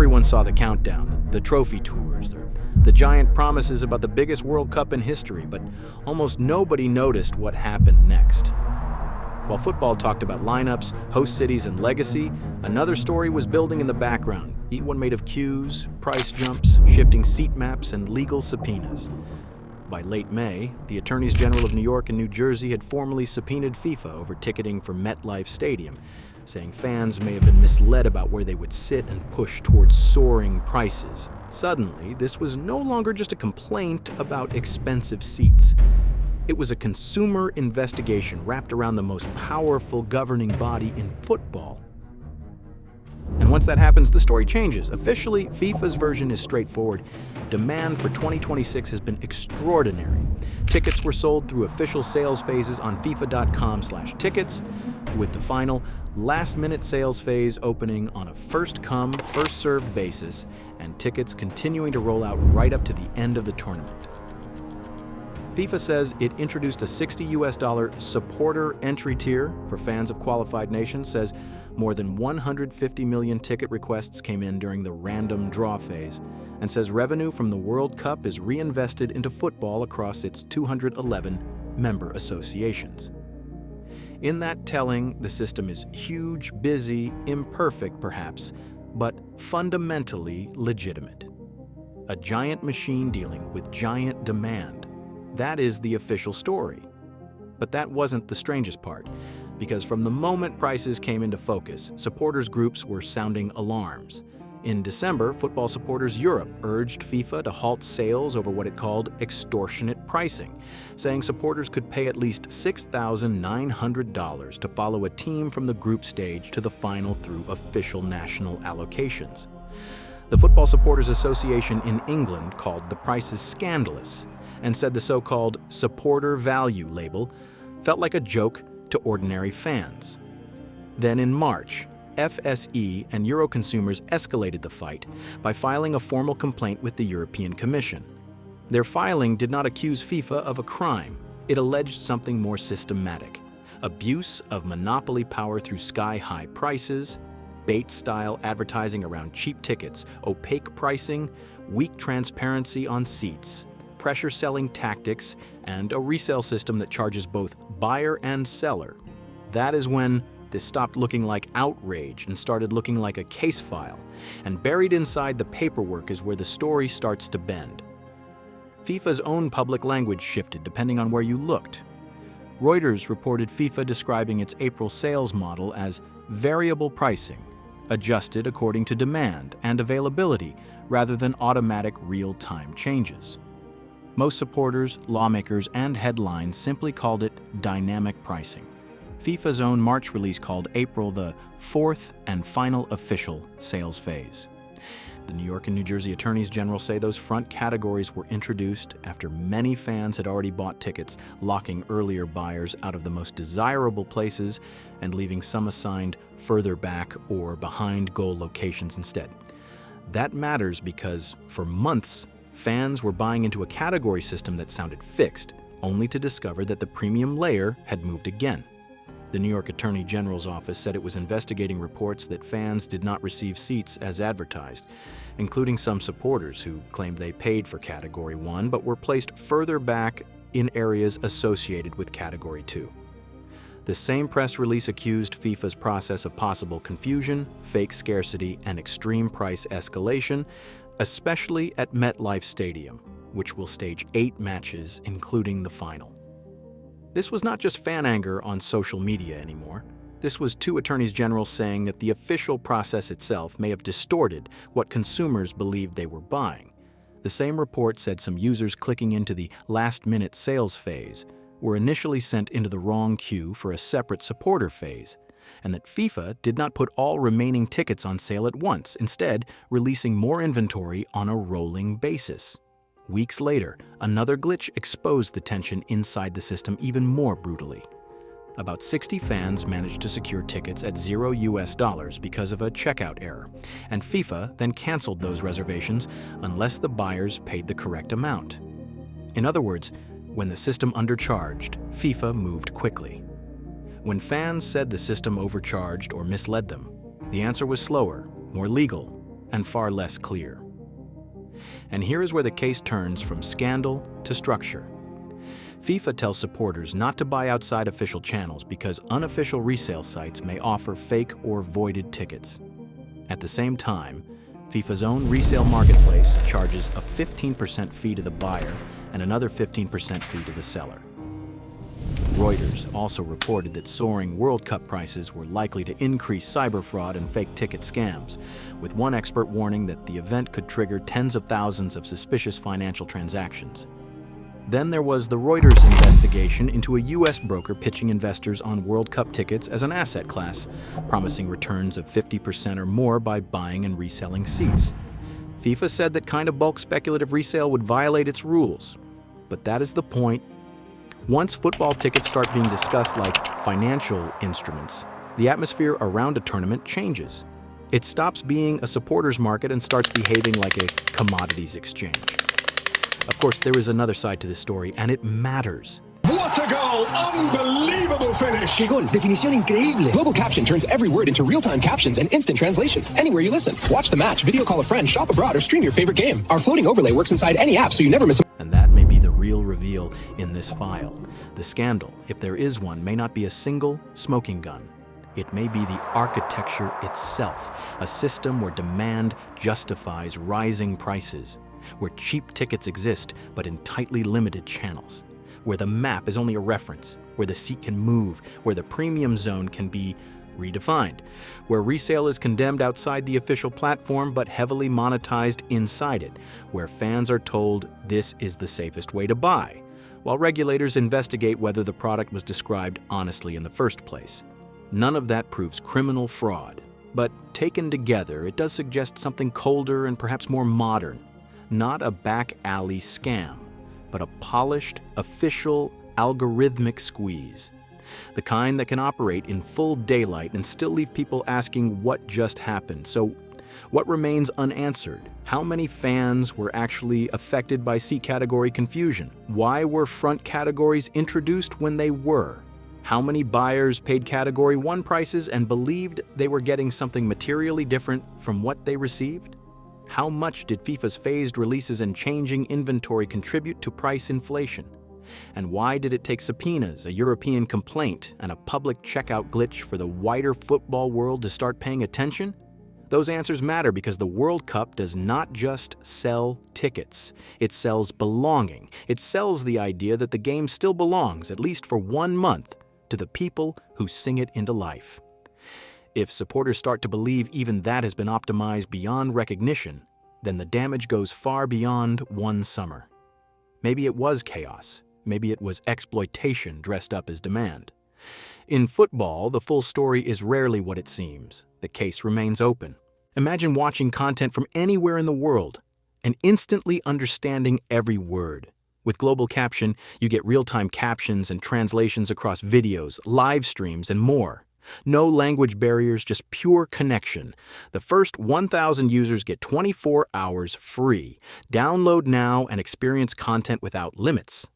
Everyone saw the countdown, the trophy tours, the giant promises about the biggest World Cup in history, but almost nobody noticed what happened next. While football talked about lineups, host cities, and legacy, another story was building in the background, one made of queues, price jumps, shifting seat maps, and legal subpoenas. By late May, the Attorneys General of New York and New Jersey had formally subpoenaed FIFA over ticketing for MetLife Stadium, saying fans may have been misled about where they would sit and push towards soaring prices. Suddenly, this was no longer just a complaint about expensive seats. It was a consumer investigation wrapped around the most powerful governing body in football. And once that happens, the story changes. Officially, FIFA's version is straightforward. Demand for 2026 has been extraordinary. Tickets were sold through official sales phases on FIFA.com/tickets, with the final last-minute sales phase opening on a first-come, first-served basis, and tickets continuing to roll out right up to the end of the tournament. FIFA says it introduced a $60 supporter entry tier for fans of qualified nations, says more than 150 million ticket requests came in during the random draw phase, and says revenue from the World Cup is reinvested into football across its 211 member associations. In that telling, the system is huge, busy, imperfect perhaps, but fundamentally legitimate. A giant machine dealing with giant demand. That is the official story. But that wasn't the strangest part, because from the moment prices came into focus, supporters groups were sounding alarms. In December, Football Supporters Europe urged FIFA to halt sales over what it called extortionate pricing, saying supporters could pay at least $6,900 to follow a team from the group stage to the final through official national allocations. The Football Supporters Association in England called the prices scandalous, and said the so-called supporter value label felt like a joke to ordinary fans. Then in March, FSE and Euro consumers escalated the fight by filing a formal complaint with the European Commission. Their filing did not accuse FIFA of a crime. It alleged something more systematic: abuse of monopoly power through sky-high prices, bait-style advertising around cheap tickets, opaque pricing, weak transparency on seats, pressure selling tactics, and a resale system that charges both buyer and seller. That is when this stopped looking like outrage and started looking like a case file, and buried inside the paperwork is where the story starts to bend. FIFA's own public language shifted depending on where you looked. Reuters reported FIFA describing its April sales model as variable pricing, adjusted according to demand and availability rather than automatic real-time changes. Most supporters, lawmakers, and headlines simply called it dynamic pricing. FIFA's own March release called April the fourth and final official sales phase. The New York and New Jersey Attorneys General say those front categories were introduced after many fans had already bought tickets, locking earlier buyers out of the most desirable places and leaving some assigned further back or behind goal locations instead. That matters because, for months, fans were buying into a category system that sounded fixed, only to discover that the premium layer had moved again. The New York Attorney General's office said it was investigating reports that fans did not receive seats as advertised, including some supporters who claimed they paid for Category 1 but were placed further back in areas associated with Category 2. The same press release accused FIFA's process of possible confusion, fake scarcity, and extreme price escalation, especially at MetLife Stadium, which will stage 8 matches, including the final. This was not just fan anger on social media anymore. This was two attorneys general saying that the official process itself may have distorted what consumers believed they were buying. The same report said some users clicking into the last-minute sales phase were initially sent into the wrong queue for a separate supporter phase, and that FIFA did not put all remaining tickets on sale at once, instead releasing more inventory on a rolling basis. Weeks later, another glitch exposed the tension inside the system even more brutally. About 60 fans managed to secure tickets at $0 because of a checkout error, and FIFA then canceled those reservations unless the buyers paid the correct amount. In other words, when the system undercharged, FIFA moved quickly. When fans said the system overcharged or misled them, the answer was slower, more legal, and far less clear. And here is where the case turns from scandal to structure. FIFA tells supporters not to buy outside official channels because unofficial resale sites may offer fake or voided tickets. At the same time, FIFA's own resale marketplace charges a 15% fee to the buyer and another 15% fee to the seller. Reuters also reported that soaring World Cup prices were likely to increase cyber fraud and fake ticket scams, with one expert warning that the event could trigger tens of thousands of suspicious financial transactions. Then there was the Reuters investigation into a U.S. broker pitching investors on World Cup tickets as an asset class, promising returns of 50% or more by buying and reselling seats. FIFA said that kind of bulk speculative resale would violate its rules. But that is the point. Once football tickets start being discussed like financial instruments, the atmosphere around a tournament changes. It stops being a supporters market and starts behaving like a commodities exchange. Of course, there is another side to this story, and it matters. What a goal! Unbelievable finish! ¡Qué gol! Definición increíble! Global Caption turns every word into real-time captions and instant translations anywhere you listen. Watch the match, video call a friend, shop abroad, or stream your favorite game. Our floating overlay works inside any app, so you never miss a... And that may be the real reveal in this file. The scandal, if there is one, may not be a single smoking gun. It may be the architecture itself, a system where demand justifies rising prices, where cheap tickets exist but in tightly limited channels, where the map is only a reference, where the seat can move, where the premium zone can be redefined, where resale is condemned outside the official platform but heavily monetized inside it, where fans are told this is the safest way to buy, while regulators investigate whether the product was described honestly in the first place. None of that proves criminal fraud, but taken together, it does suggest something colder and perhaps more modern. Not a back alley scam, but a polished, official, algorithmic squeeze. The kind that can operate in full daylight and still leave people asking what just happened. So, what remains unanswered? How many fans were actually affected by seat category confusion? Why were front categories introduced when they were? How many buyers paid Category 1 prices and believed they were getting something materially different from what they received? How much did FIFA's phased releases and changing inventory contribute to price inflation? And why did it take subpoenas, a European complaint, and a public checkout glitch for the wider football world to start paying attention? Those answers matter because the World Cup does not just sell tickets. It sells belonging. It sells the idea that the game still belongs, at least for 1 month, to the people who sing it into life. If supporters start to believe even that has been optimized beyond recognition, then the damage goes far beyond one summer. Maybe it was chaos. Maybe it was exploitation dressed up as demand. In football, the full story is rarely what it seems. The case remains open. Imagine watching content from anywhere in the world and instantly understanding every word. With Global Caption, you get real-time captions and translations across videos, live streams, and more. No language barriers, just pure connection. The first 1,000 users get 24 hours free. Download now and experience content without limits.